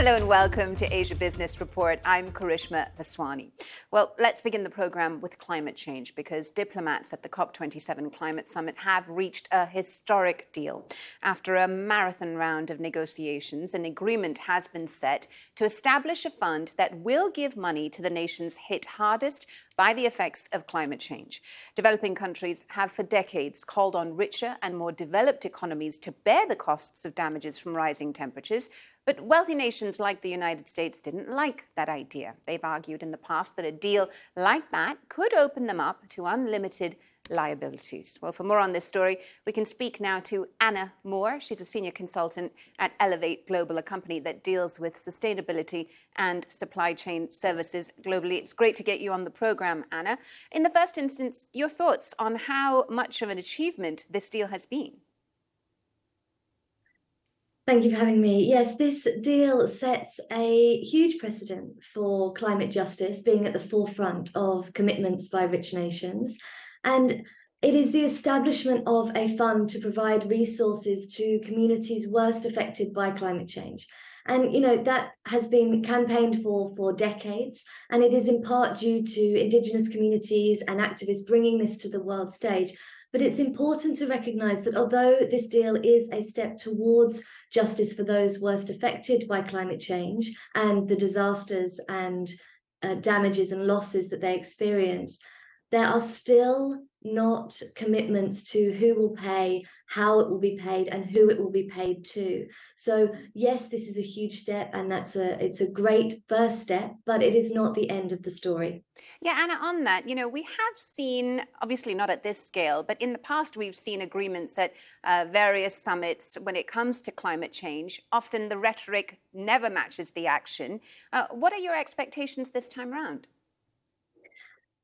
Hello and welcome to Asia Business Report. I'm Karishma Vaswani. Well, let's begin the program with climate change because diplomats at the COP27 climate summit have reached a historic deal. After a marathon round of negotiations, an agreement has been set to establish a fund that will give money to the nations hit hardest by the effects of climate change. Developing countries have for decades called on richer and more developed economies to bear the costs of damages from rising temperatures. But wealthy nations like the United States didn't like that idea. They've argued in the past that a deal like that could open them up to unlimited liabilities. Well, for more on this story, we can speak now to Anna Moore. She's a senior consultant at Elevate Global, a company that deals with sustainability and supply chain services globally. It's great to get you on the program, Anna. In the first instance, your thoughts on how much of an achievement this deal has been? Thank you for having me. Yes, this deal sets a huge precedent for climate justice being at the forefront of commitments by rich nations. And it is the establishment of a fund to provide resources to communities worst affected by climate change. And, that has been campaigned for decades, and it is in part due to Indigenous communities and activists bringing this to the world stage. But it's important to recognise that although this deal is a step towards justice for those worst affected by climate change and the disasters and damages and losses that they experience, there are still not commitments to who will pay, how it will be paid, and who it will be paid to. So yes, this is a huge step, and it's a great first step, but it is not the end of the story. Yeah, Anna, on that, we have seen, obviously not at this scale, but in the past we've seen agreements at various summits when it comes to climate change. Often the rhetoric never matches the action. What are your expectations this time around?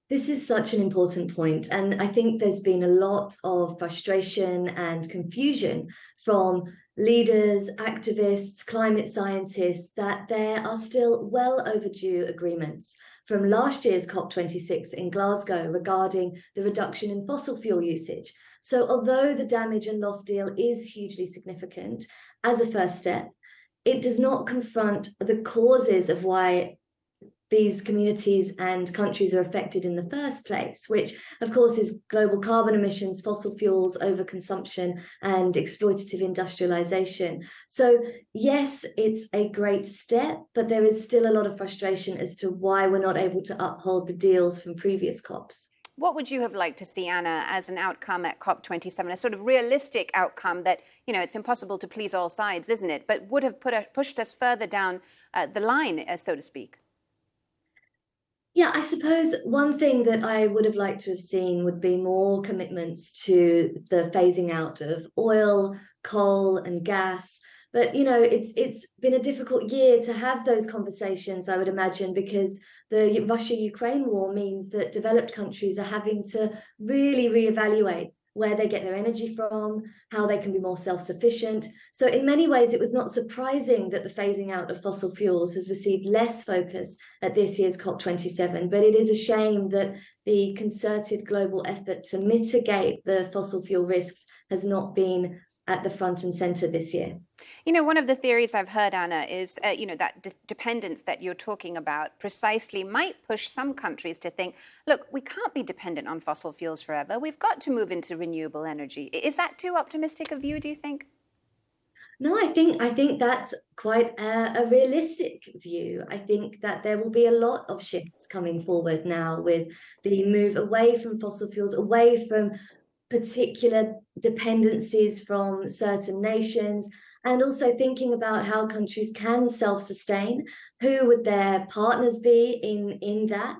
This is such an important point, and I think there's been a lot of frustration and confusion from leaders, activists, climate scientists that there are still well overdue agreements from last year's COP26 in Glasgow regarding the reduction in fossil fuel usage. So although the damage and loss deal is hugely significant as a first step, it does not confront the causes of why these communities and countries are affected in the first place, which of course is global carbon emissions, fossil fuels, overconsumption, and exploitative industrialization. So yes, it's a great step, but there is still a lot of frustration as to why we're not able to uphold the deals from previous COPs. What would you have liked to see, Anna, as an outcome at COP27, a sort of realistic outcome that, it's impossible to please all sides, isn't it, but would have pushed us further down the line, so to speak? Yeah, I suppose one thing that I would have liked to have seen would be more commitments to the phasing out of oil, coal, and gas. But, it's been a difficult year to have those conversations, I would imagine, because the Russia-Ukraine war means that developed countries are having to really reevaluate where they get their energy from, how they can be more self-sufficient. So in many ways, it was not surprising that the phasing out of fossil fuels has received less focus at this year's COP27, but it is a shame that the concerted global effort to mitigate the fossil fuel risks has not been at the front and center this year. One of the theories I've heard, Anna, is, that dependence that you're talking about precisely might push some countries to think, look, we can't be dependent on fossil fuels forever. We've got to move into renewable energy. Is that too optimistic a view, do you think? No, I think that's quite a realistic view. I think that there will be a lot of shifts coming forward now with the move away from fossil fuels, away from particular dependencies from certain nations, and also thinking about how countries can self-sustain. Who would their partners be in that,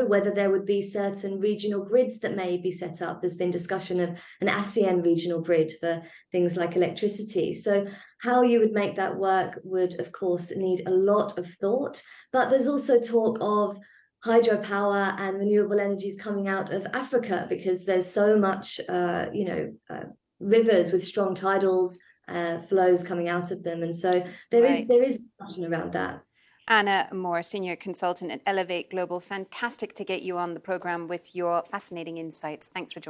whether there would be certain regional grids that may be set up. There's been discussion of an ASEAN regional grid for things like electricity. So how you would make that work would, of course, need a lot of thought. But there's also talk of hydropower and renewable energies coming out of Africa because there's so much, rivers with strong tidals flows coming out of them. And so there is discussion around that. Anna Moore, Senior Consultant at Elevate Global. Fantastic to get you on the program with your fascinating insights. Thanks for joining.